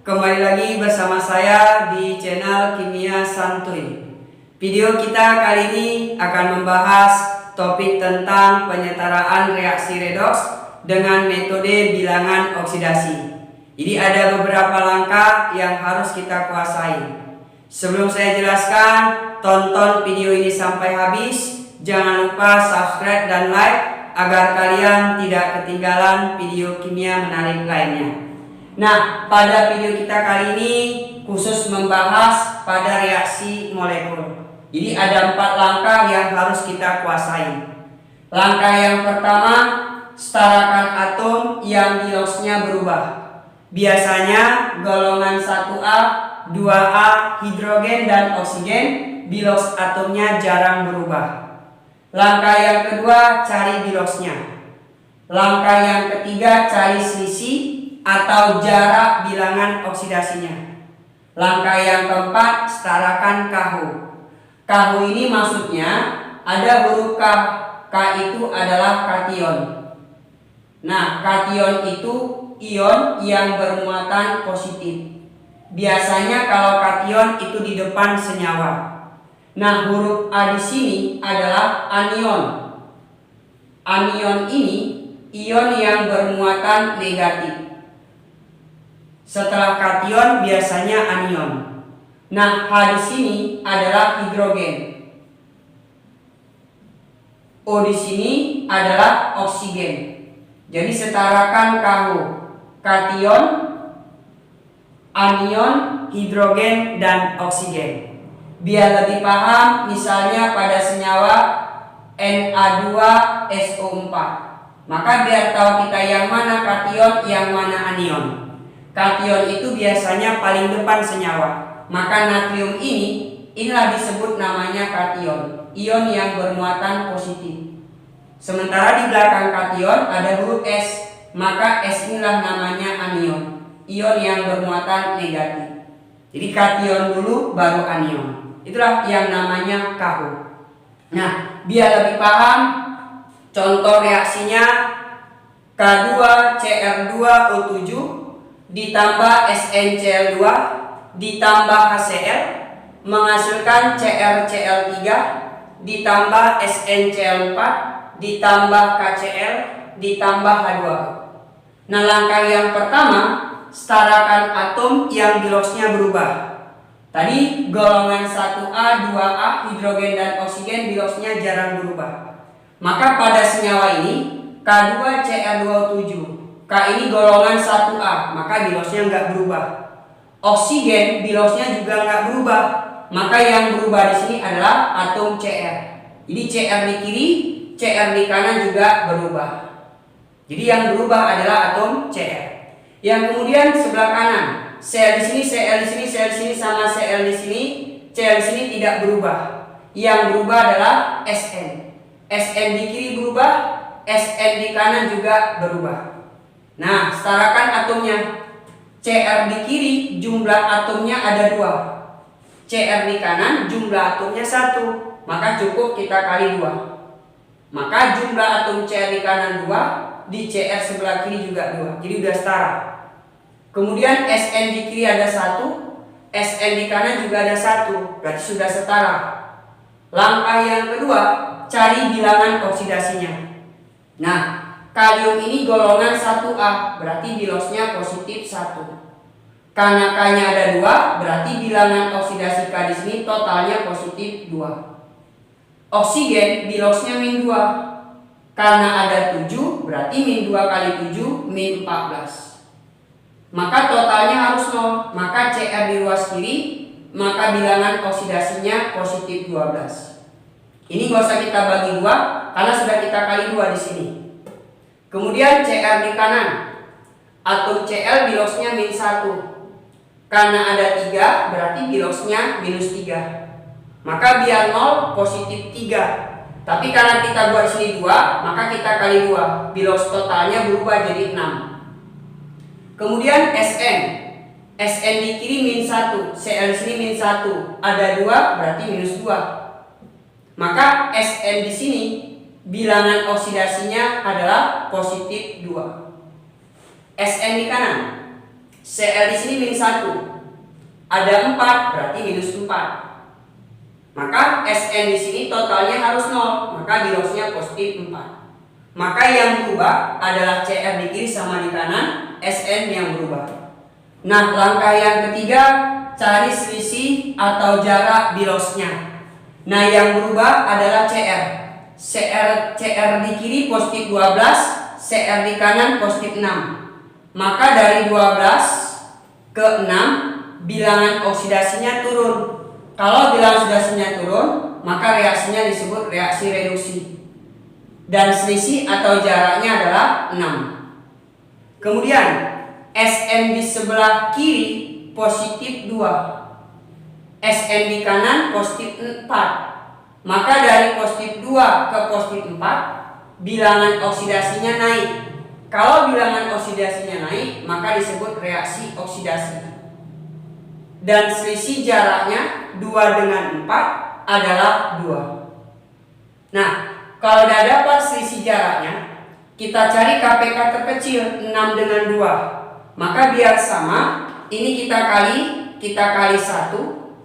Kembali lagi bersama saya di channel Kimia Santuy. Video kita kali ini akan membahas topik tentang penyetaraan reaksi redoks dengan metode bilangan oksidasi. Jadi ada beberapa langkah yang harus kita kuasai. Sebelum saya jelaskan, tonton video ini sampai habis. Jangan lupa subscribe dan like agar kalian tidak ketinggalan video kimia menarik lainnya. Nah, pada video kita kali ini khusus membahas pada reaksi molekul. Jadi ada 4 langkah yang harus kita kuasai. Langkah yang pertama, setarakan atom yang biloksnya berubah. Biasanya golongan 1A, 2A, hidrogen dan oksigen, biloks atomnya jarang berubah. Langkah yang kedua, cari biloksnya. Langkah yang ketiga, cari selisih atau jarak bilangan oksidasinya. Langkah yang keempat, setarakan KH. KH ini maksudnya ada huruf K. K itu adalah kation. Nah, kation itu ion yang bermuatan positif. Biasanya kalau kation itu di depan senyawa. Nah, huruf A di sini adalah anion. Anion ini ion yang bermuatan negatif. Setelah kation biasanya anion. Nah, H di sini adalah hidrogen. O di sini adalah oksigen. Jadi setarakan KH, kation, anion, hidrogen dan oksigen. Biar lebih paham, misalnya pada senyawa Na2SO4. Maka biar tahu kita yang mana kation, yang mana anion. Kation itu biasanya paling depan senyawa. Maka natrium inilah disebut namanya kation, ion yang bermuatan positif. Sementara di belakang kation ada huruf S, maka S inilah namanya anion, ion yang bermuatan negatif. Jadi kation dulu baru anion. Itulah yang namanya KH. Nah, biar lebih paham, contoh reaksinya K2Cr2O7 ditambah SnCl2 ditambah HCl menghasilkan CrCl3 ditambah SnCl4 ditambah KCl ditambah H2O. Nah, langkah yang pertama, setarakan atom yang biloksnya berubah. Tadi golongan 1A, 2A, hidrogen dan oksigen biloksnya jarang berubah. Maka pada senyawa ini K2Cr2O7, K ini golongan 1A, maka biloksnya nggak berubah. Oksigen biloksnya juga nggak berubah, maka yang berubah di sini adalah atom Cr. Jadi Cr di kiri, Cr di kanan juga berubah. Jadi yang berubah adalah atom Cr. Yang kemudian sebelah kanan, Cl di sini, Cl di sini, Cl di sini sama Cl di sini, Cl di sini tidak berubah. Yang berubah adalah Sn. Sn di kiri berubah, Sn di kanan juga berubah. Nah, setarakan atomnya. Cr di kiri jumlah atomnya ada 2. Cr di kanan jumlah atomnya 1. Maka cukup kita kali 2. Maka jumlah atom Cr di kanan 2, di Cr sebelah kiri juga 2. Jadi udah setara. Kemudian Sn di kiri ada 1, Sn di kanan juga ada 1. Berarti sudah setara. Langkah yang kedua, cari bilangan oksidasinya. Nah, kalium ini golongan 1A, berarti biloksnya positif 1. Karena K-nya ada 2, berarti bilangan oksidasi K di sini totalnya positif 2. Oksigen biloksnya min 2. Karena ada 7, berarti min 2 kali 7 min 14. Maka totalnya harus 0. Maka Cr di ruas kiri, maka bilangan oksidasinya positif 12. Ini nggak usah kita bagi 2 karena sudah kita kali 2 di sini. Kemudian Cr di kanan, atom Cl biloksnya min 1. Karena ada 3, berarti biloksnya minus 3. Maka biar 0 positif 3. Tapi karena kita buat sini 2, maka kita kali 2. Biloks totalnya berubah jadi 6. Kemudian Sn. Sn di kiri min 1, Cl di sini min 1. Ada 2, berarti minus 2. Maka Sn di sini bilangan oksidasinya adalah positif 2. Sn di kanan, Cl di sini min 1. Ada 4, berarti minus 4. Maka Sn di sini totalnya harus 0, maka bilosnya positif 4. Maka yang berubah adalah Cr di kiri sama di kanan, Sn yang berubah. Nah, langkah yang ketiga, cari selisih atau jarak bilosnya. Nah, yang berubah adalah Cr. Cr di kiri positif 12, Cr di kanan positif 6. Maka dari 12 ke 6, bilangan oksidasinya turun. Kalau bilangan oksidasinya turun, maka reaksinya disebut reaksi reduksi. Dan selisih atau jaraknya adalah 6. Kemudian Sn di sebelah kiri positif 2, Sn di kanan positif 4. Maka dari positif 2 ke positif 4, bilangan oksidasinya naik. Kalau bilangan oksidasinya naik, maka disebut reaksi oksidasi. Dan selisih jaraknya 2 dengan 4 adalah 2. Nah, kalau sudah dapat selisih jaraknya, kita cari KPK terkecil 6 dengan 2. Maka biar sama, ini kita kali 1,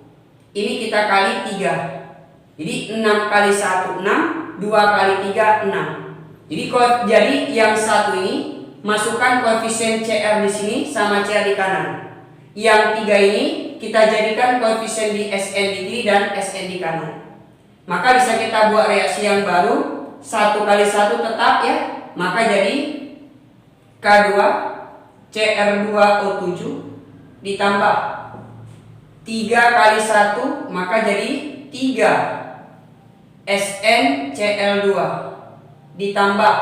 ini kita kali 3. Jadi 6 kali 1 6, 2 kali 3 6. Jadi yang satu ini masukkan koefisien Cr di sini sama Cr di kanan. Yang 3 ini kita jadikan koefisien di Sn di kiri dan Sn di kanan. Maka bisa kita buat reaksi yang baru, 1 kali 1 tetap ya, maka jadi K2 Cr2O7 ditambah 3 kali 1, maka jadi 3 SnCl2 ditambah,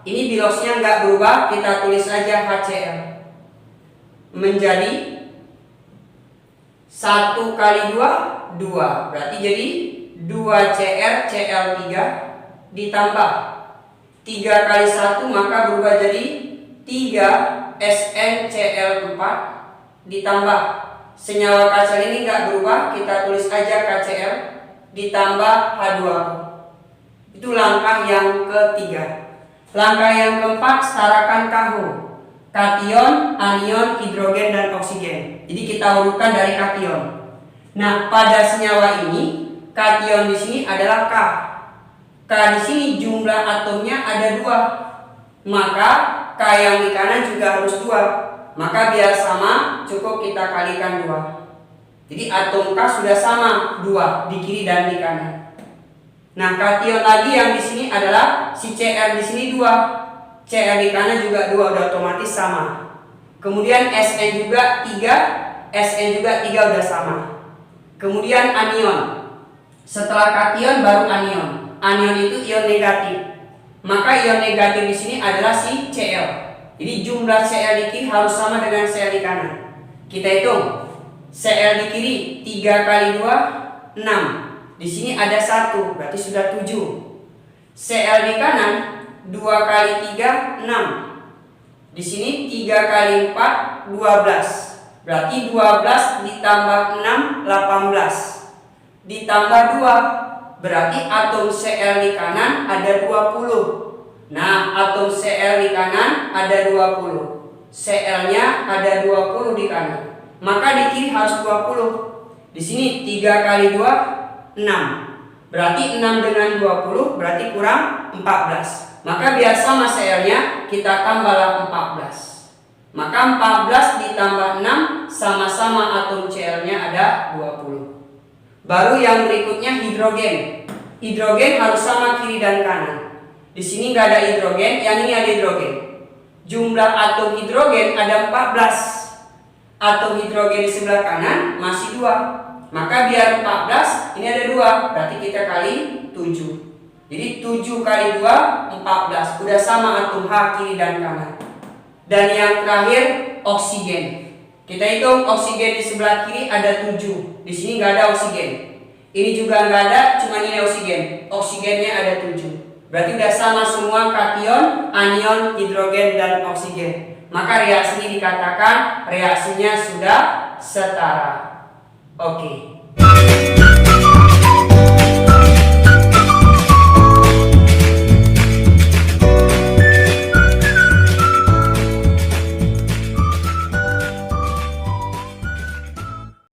ini bilosnya nggak berubah, kita tulis aja HCl, menjadi 1 kali 2 2, berarti jadi 2Cr Cl3 ditambah 3 kali 1, maka berubah jadi 3 SnCl4 ditambah senyawa KCl ini nggak berubah, kita tulis aja KCl ditambah H2O. Itu langkah yang ketiga. Langkah yang keempat, setarakan KH, kation, anion, hidrogen, dan oksigen. Jadi kita urutkan dari kation. Nah, pada senyawa ini kation di sini adalah K. K di sini jumlah atomnya ada 2. Maka K yang di kanan juga harus 2. Maka biar sama, cukup kita kalikan 2. Jadi atom K sudah sama 2 di kiri dan di kanan. Nah, kation lagi yang di sini adalah si Cr di sini 2. Cr di kanan juga 2, udah otomatis sama. Kemudian Sn juga 3, Sn juga 3 udah sama. Kemudian anion. Setelah kation baru anion. Anion itu ion negatif. Maka ion negatif di sini adalah si Cl. Jadi jumlah Cl di kiri harus sama dengan Cl di kanan. Kita hitung. Cl di kiri 3 kali 2 6. Di sini ada 1, berarti sudah 7. Cl di kanan 2 kali 3 6. Di sini 3 kali 4 12. Berarti 12 ditambah 6 18. Ditambah 2, berarti atom Cl di kanan ada 20. Nah, atom Cl di kanan ada 20. Cl-nya ada 20 di kanan. Maka di kiri harus 20. Di sini 3 kali 2 6. Berarti 6 dengan 20 berarti kurang 14. Maka biar sama Cl-nya, kita tambahlah 14. Maka 14 ditambah 6 sama-sama atom Cl-nya ada 20. Baru yang berikutnya hidrogen. Hidrogen harus sama kiri dan kanan. Di sini nggak ada hidrogen, yang ini ada hidrogen. Jumlah atom hidrogen ada 14. Atom hidrogen di sebelah kanan masih 2. Maka biar 14, ini ada 2, berarti kita kali 7. Jadi 7 kali 2 14. Udah sama atom H kiri dan kanan. Dan yang terakhir oksigen. Kita hitung oksigen di sebelah kiri ada 7. Di sini nggak ada oksigen. Ini juga nggak ada, cuma ini oksigen. Oksigennya ada 7. Berarti udah sama semua kation, anion, hidrogen, dan oksigen. Maka reaksi ini dikatakan reaksinya sudah setara. Oke.